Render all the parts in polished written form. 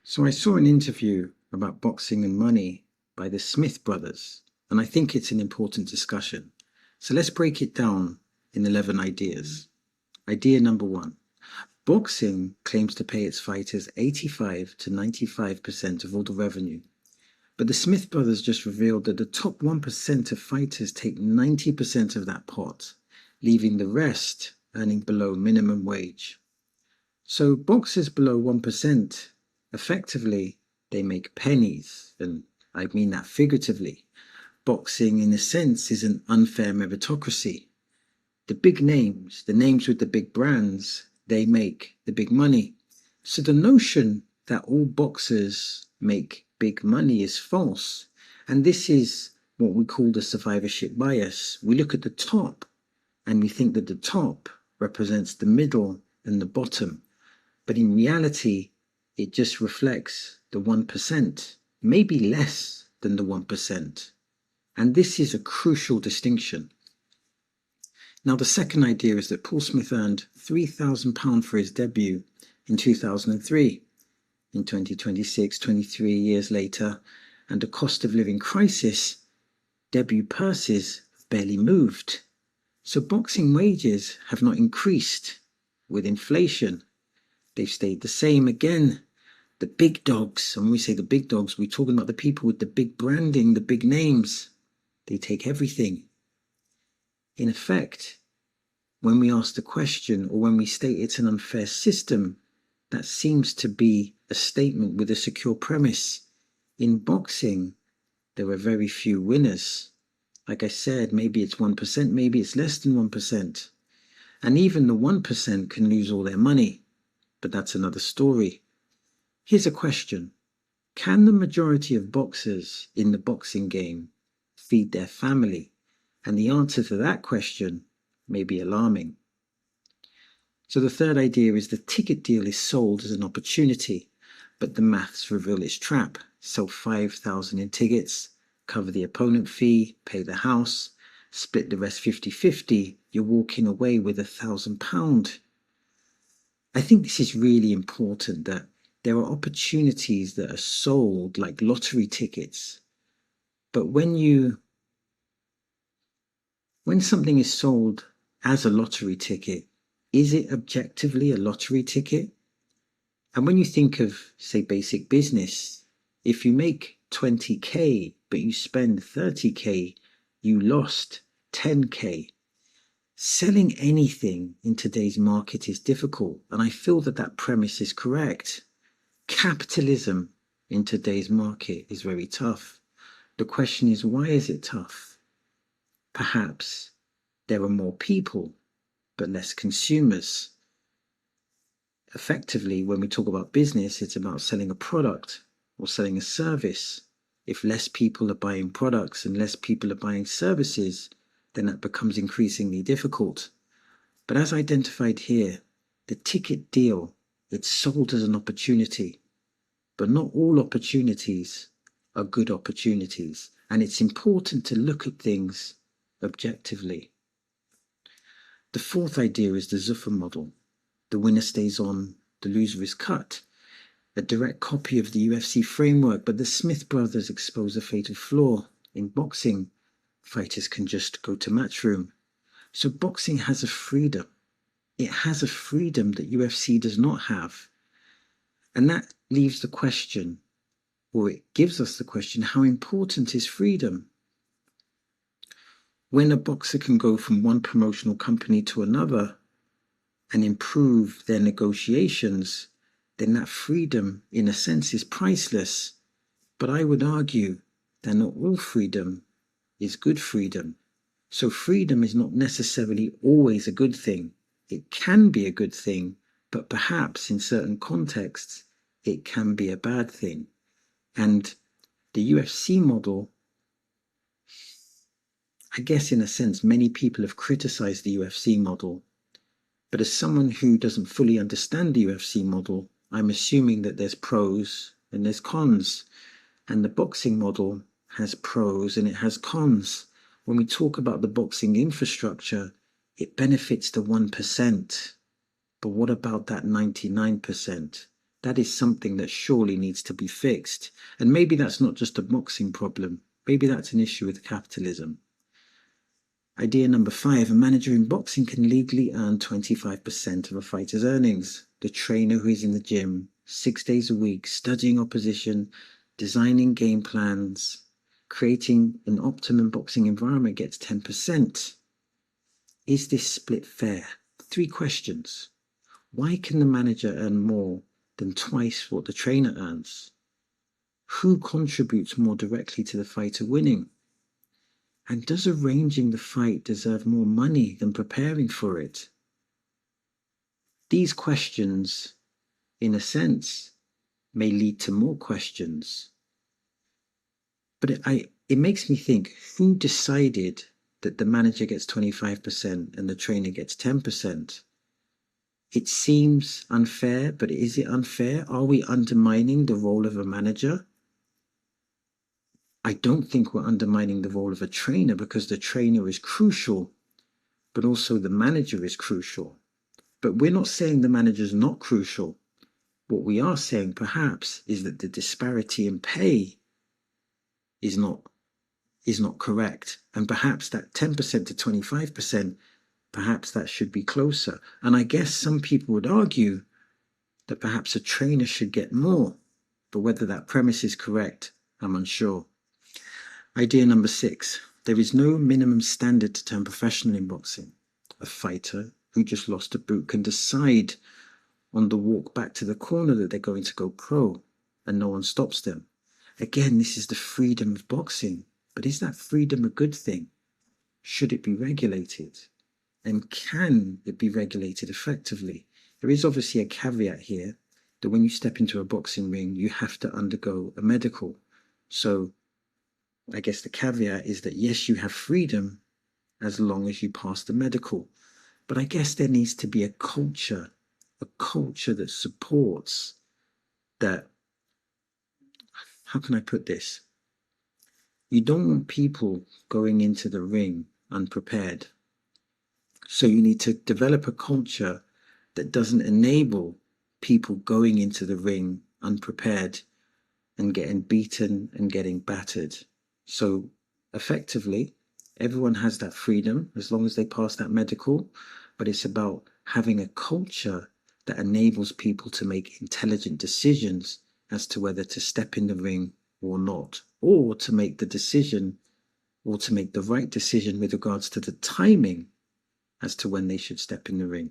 So I saw an interview about boxing and money by the Smith brothers, and I think it's an important discussion. So let's break it down in 11 ideas. Idea number 1. Boxing claims to pay its fighters 85 to 95% of all the revenue. But the Smith brothers just revealed that the top 1% of fighters take 90% of that pot, leaving the rest earning below minimum wage. So boxers below 1%, effectively, they make pennies, and I mean that figuratively. Boxing, in a sense, is an unfair meritocracy. The big names, the names with the big brands, they make the big money. So the notion that all boxers make big money is false. And this is what we call the survivorship bias. We look at the top and we think that the top represents the middle and the bottom. But in reality, it just reflects the 1%, maybe less than the 1%. And this is a crucial distinction. Now, the second idea is that Paul Smith earned £3,000 for his debut in 2003. In 2026, 23 years later, and the cost of living crisis, debut purses have barely moved. So boxing wages have not increased with inflation. They've stayed the same. Again, the big dogs, and when we say the big dogs, we're talking about the people with the big branding, the big names. They take everything. In effect, when we ask the question or when we state it's an unfair system, that seems to be a statement with a secure premise. In boxing, there are very few winners. Like I said, maybe it's 1%, maybe it's less than 1%. And even the 1% can lose all their money. But that's another story. Here's a question. Can the majority of boxers in the boxing game feed their family? And the answer to that question may be alarming. So the third idea is the ticket deal is sold as an opportunity, but the maths reveal its trap. Sell 5,000 in tickets, cover the opponent fee, pay the house, split the rest 50-50, you're walking away with £1,000. I think this is really important, that there are opportunities that are sold like lottery tickets. But when something is sold as a lottery ticket, is it objectively a lottery ticket? And when you think of, say, basic business, if you make 20k but you spend 30k, you lost 10k. Selling anything in today's market is difficult, and I feel that that premise is correct. Capitalism in today's market is very tough. The question is, why is it tough? Perhaps there are more people, but less consumers. Effectively, when we talk about business, it's about selling a product or selling a service. If less people are buying products and less people are buying services, then that becomes increasingly difficult. But as identified here, the ticket deal, it's sold as an opportunity. But not all opportunities are good opportunities. And it's important to look at things objectively. The fourth idea is the Zuffa model. The winner stays on, the loser is cut. A direct copy of the UFC framework, but the Smith brothers expose a fatal flaw. In boxing, fighters can just go to Matchroom. So boxing has a freedom. It has a freedom that UFC does not have. And that leaves the question, or it gives us the question, how important is freedom? When a boxer can go from one promotional company to another and improve their negotiations, then that freedom, in a sense, is priceless. But I would argue that not all freedom is good freedom. So freedom is not necessarily always a good thing. It can be a good thing, but perhaps in certain contexts, it can be a bad thing. And the UFC model, I guess in a sense, many people have criticized the UFC model. But as someone who doesn't fully understand the UFC model, I'm assuming that there's pros and there's cons. And the boxing model has pros and it has cons. When we talk about the boxing infrastructure, it benefits the 1%. But what about that 99%? That is something that surely needs to be fixed. And maybe that's not just a boxing problem. Maybe that's an issue with capitalism. Idea number 5, a manager in boxing can legally earn 25% of a fighter's earnings. The trainer who is in the gym 6 days a week, studying opposition, designing game plans, creating an optimum boxing environment gets 10%. Is this split fair? 3 questions. Why can the manager earn more than twice what the trainer earns? Who contributes more directly to the fighter winning? And does arranging the fight deserve more money than preparing for it? These questions, in a sense, may lead to more questions. But it makes me think, who decided that the manager gets 25% and the trainer gets 10%? It seems unfair, but is it unfair? Are we undermining the role of a manager? I don't think we're undermining the role of a trainer, because the trainer is crucial, but also the manager is crucial. But we're not saying the manager is not crucial. What we are saying perhaps is that the disparity in pay is not correct. And perhaps that 10% to 25%, perhaps that should be closer. And I guess some people would argue that perhaps a trainer should get more, but whether that premise is correct, I'm unsure. Idea number 6, there is no minimum standard to turn professional in boxing. A fighter who just lost a boot can decide on the walk back to the corner that they're going to go pro, and no one stops them. Again, this is the freedom of boxing, but is that freedom a good thing? Should it be regulated? And can it be regulated effectively? There is obviously a caveat here that when you step into a boxing ring, you have to undergo a medical. So I guess the caveat is that yes, you have freedom as long as you pass the medical. But I guess there needs to be a culture that supports that. How can I put this? You don't want people going into the ring unprepared. So you need to develop a culture that doesn't enable people going into the ring unprepared and getting beaten and getting battered. So effectively, everyone has that freedom as long as they pass that medical, but it's about having a culture that enables people to make intelligent decisions as to whether to step in the ring or not, or to make the decision, or to make the right decision with regards to the timing as to when they should step in the ring.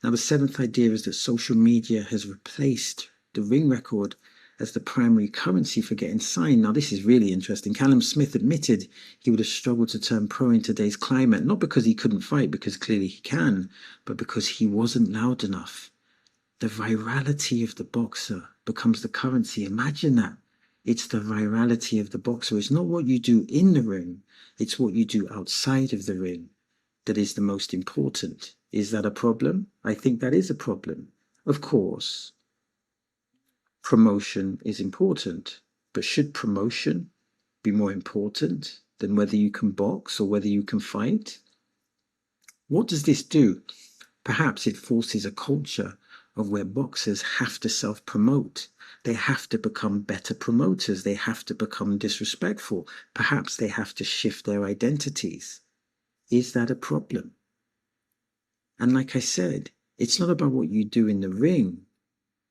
Now, the 7th idea is that social media has replaced the ring record as the primary currency for getting signed. Now, this is really interesting. Callum Smith admitted he would have struggled to turn pro in today's climate, not because he couldn't fight, because clearly he can, but because he wasn't loud enough. The virality of the boxer becomes the currency. Imagine that. It's the virality of the boxer. It's not what you do in the ring. It's what you do outside of the ring that is the most important. Is that a problem? I think that is a problem. Of course, promotion is important, but should promotion be more important than whether you can box or whether you can fight? What does this do? Perhaps it forces a culture of where boxers have to self-promote. They have to become better promoters. They have to become disrespectful. Perhaps they have to shift their identities. Is that a problem? And like I said, it's not about what you do in the ring.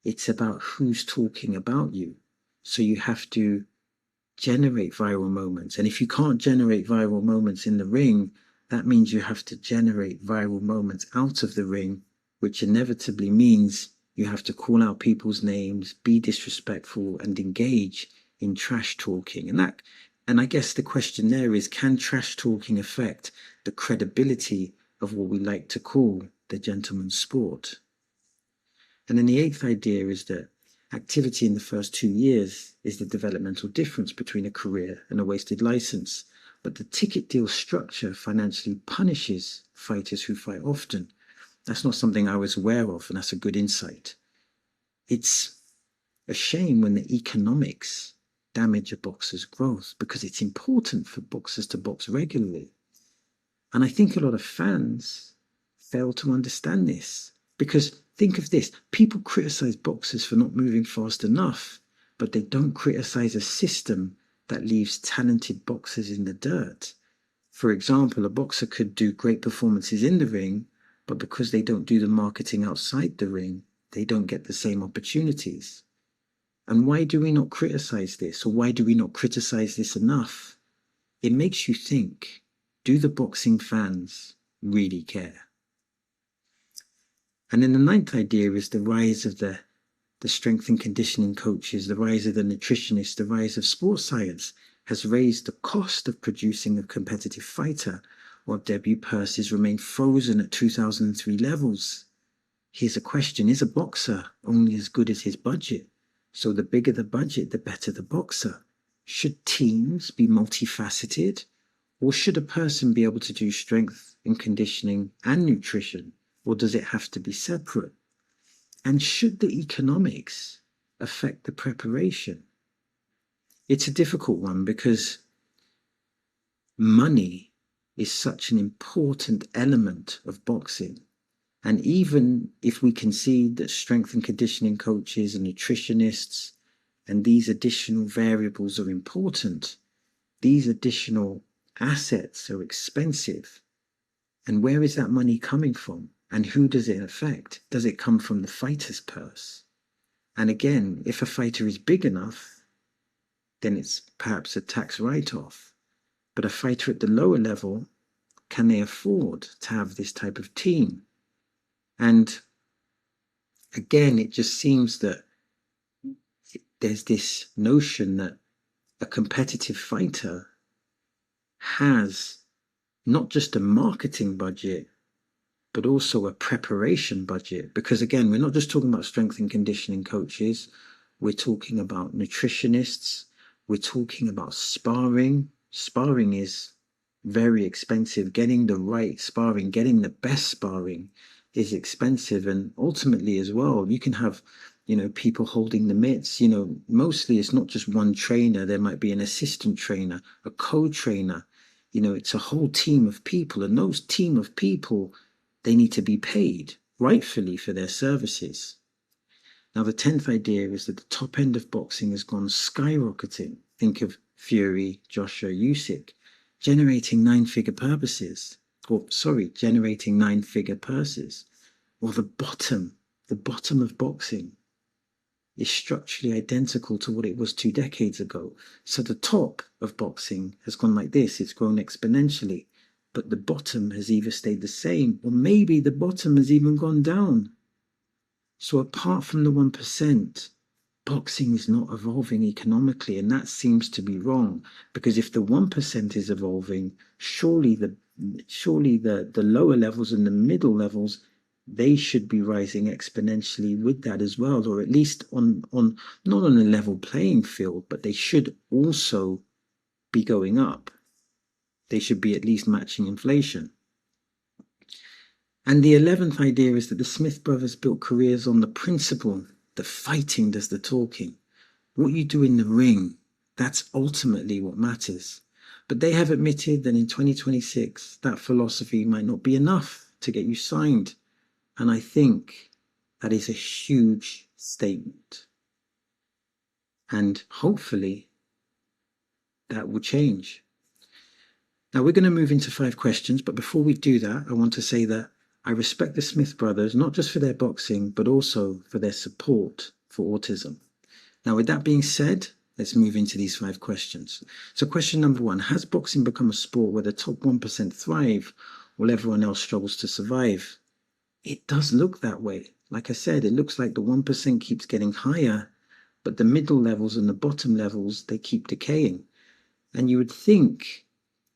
It's about who's talking about you. So you have to generate viral moments. And if you can't generate viral moments in the ring, that means you have to generate viral moments out of the ring, which inevitably means you have to call out people's names, be disrespectful, and engage in trash talking. And I guess the question there is, can trash talking affect the credibility of what we like to call the gentleman's sport? And then the 8th idea is that activity in the first 2 years is the developmental difference between a career and a wasted license. But the ticket deal structure financially punishes fighters who fight often. That's not something I was aware of, and that's a good insight. It's a shame when the economics damage a boxer's growth, because it's important for boxers to box regularly. And I think a lot of fans fail to understand this, because think of this. People criticize boxers for not moving fast enough, but they don't criticize a system that leaves talented boxers in the dirt. For example, a boxer could do great performances in the ring, but because they don't do the marketing outside the ring, they don't get the same opportunities. And why do we not criticize this? Or why do we not criticize this enough? It makes you think, do the boxing fans really care? And then the ninth idea is the rise of the strength and conditioning coaches, the rise of the nutritionists, the rise of sports science has raised the cost of producing a competitive fighter, while debut purses remain frozen at 2003 levels. Here's a question: is a boxer only as good as his budget? So the bigger the budget, the better the boxer. Should teams be multifaceted? Or should a person be able to do strength and conditioning and nutrition? Or does it have to be separate? And should the economics affect the preparation? It's a difficult one because money is such an important element of boxing. And even if we concede that strength and conditioning coaches and nutritionists and these additional variables are important, these additional assets are expensive. And where is that money coming from? And who does it affect? Does it come from the fighter's purse? And again, if a fighter is big enough, then it's perhaps a tax write-off. But a fighter at the lower level, can they afford to have this type of team? And again, it just seems that there's this notion that a competitive fighter has not just a marketing budget, but also a preparation budget. Because again, we're not just talking about strength and conditioning coaches. We're talking about nutritionists. We're talking about sparring. Sparring is very expensive. Getting the right sparring, getting the best sparring is expensive. And ultimately as well, you can have, people holding the mitts. Mostly it's not just one trainer. There might be an assistant trainer, a co-trainer. It's a whole team of people. And those team of people, they need to be paid rightfully for their services. Now, the 10th idea is that the top end of boxing has gone skyrocketing. Think of Fury, Joshua, Usyk, generating nine-figure purses. Well, the bottom of boxing is structurally identical to what it was 2 decades ago. So the top of boxing has gone like this. It's grown exponentially. But the bottom has either stayed the same, or maybe the bottom has even gone down. So apart from the 1%, boxing is not evolving economically, and that seems to be wrong. Because if the 1% is evolving, surely the lower levels and the middle levels, they should be rising exponentially with that as well, or at least on not on a level playing field, but they should also be going up. They should be at least matching inflation. And the 11th idea is that the Smith brothers built careers on the principle that fighting does the talking. What you do in the ring, that's ultimately what matters. But they have admitted that in 2026, that philosophy might not be enough to get you signed. And I think that is a huge statement. And hopefully that will change. Now we're going to move into 5 questions, but before we do that, I want to say that I respect the Smith brothers, not just for their boxing, but also for their support for autism. Now, with that being said, let's move into these 5 questions. So question number 1, has boxing become a sport where the top 1% thrive while everyone else struggles to survive? It does look that way. Like I said, it looks like the 1% keeps getting higher, but the middle levels and the bottom levels, they keep decaying. And you would think,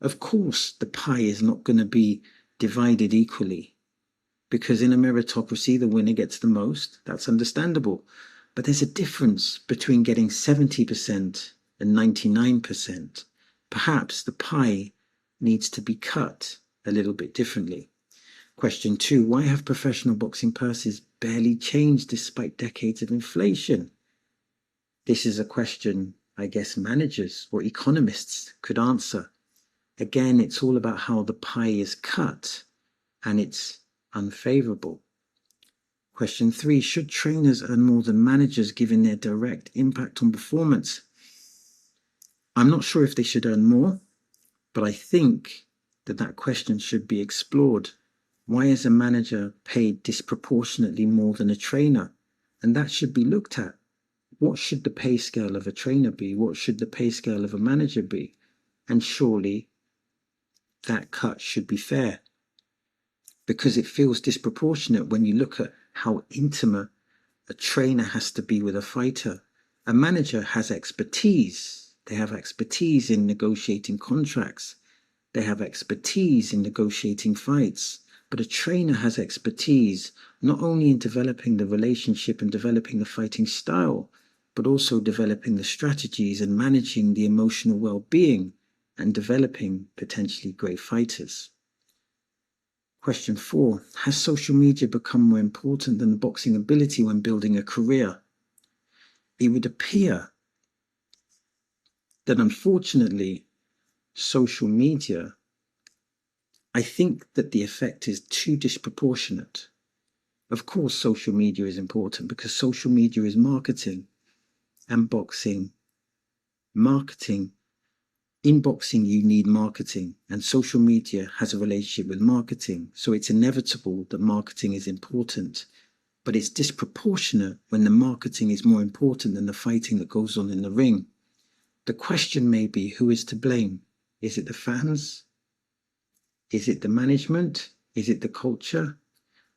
of course, the pie is not going to be divided equally, because in a meritocracy, the winner gets the most. That's understandable. But there's a difference between getting 70% and 99%. Perhaps the pie needs to be cut a little bit differently. Question 2, why have professional boxing purses barely changed despite decades of inflation? This is a question I guess managers or economists could answer. Again, it's all about how the pie is cut, and it's unfavorable. Question 3, should trainers earn more than managers given their direct impact on performance? I'm not sure if they should earn more, but I think that question should be explored. Why is a manager paid disproportionately more than a trainer? And that should be looked at. What should the pay scale of a trainer be? What should the pay scale of a manager be? And surely that cut should be fair, because it feels disproportionate when you look at how intimate a trainer has to be with a fighter. A manager has expertise. They have expertise in negotiating contracts. They have expertise in negotiating fights. But a trainer has expertise not only in developing the relationship and developing the fighting style, but also developing the strategies and managing the emotional well-being and developing potentially great fighters. Question 4, has social media become more important than boxing ability when building a career? It would appear that unfortunately, social media, I think that the effect is too disproportionate. Of course, social media is important because social media is marketing, and marketing. In boxing, you need marketing, and social media has a relationship with marketing. So it's inevitable that marketing is important, but it's disproportionate when the marketing is more important than the fighting that goes on in the ring. The question may be, who is to blame? Is it the fans? Is it the management? Is it the culture?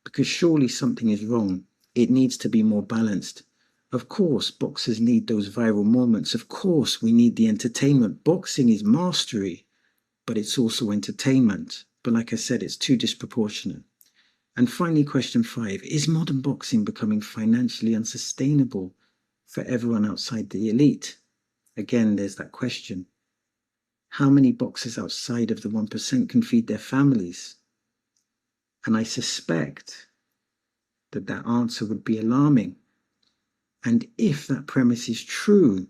Because surely something is wrong. It needs to be more balanced. Of course, boxers need those viral moments. Of course, we need the entertainment. Boxing is mastery, but it's also entertainment. But like I said, it's too disproportionate. And finally, question 5, is modern boxing becoming financially unsustainable for everyone outside the elite? Again, there's that question. How many boxers outside of the 1% can feed their families? And I suspect that answer would be alarming. And if that premise is true,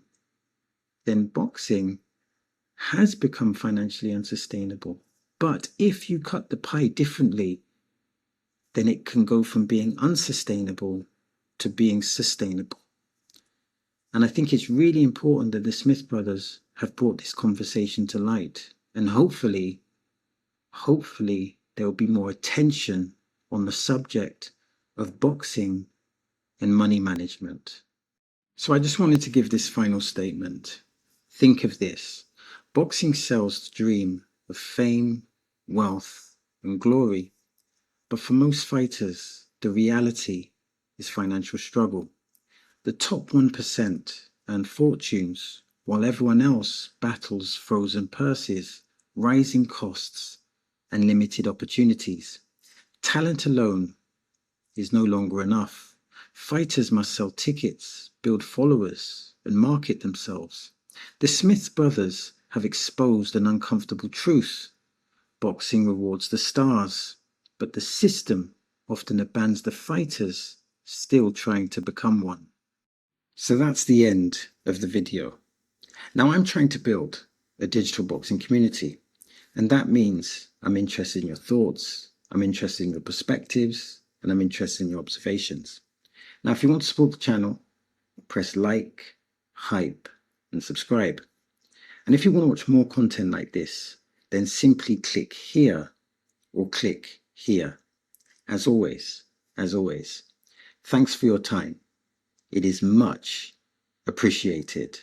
then boxing has become financially unsustainable. But if you cut the pie differently, then it can go from being unsustainable to being sustainable. And I think it's really important that the Smith brothers have brought this conversation to light. And hopefully there will be more attention on the subject of boxing and money management. So I just wanted to give this final statement. Think of this. Boxing sells the dream of fame, wealth, and glory. But for most fighters, the reality is financial struggle. The top 1% earn fortunes, while everyone else battles frozen purses, rising costs, and limited opportunities. Talent alone is no longer enough. Fighters must sell tickets, build followers, and market themselves. The Smith brothers have exposed an uncomfortable truth. Boxing rewards the stars, but the system often abandons the fighters still trying to become one. So that's the end of the video. Now I'm trying to build a digital boxing community, and that means I'm interested in your thoughts, I'm interested in your perspectives, and I'm interested in your observations. Now, if you want to support the channel, press like, hype, and subscribe. And if you want to watch more content like this, then simply click here or click here. As always, thanks for your time. It is much appreciated.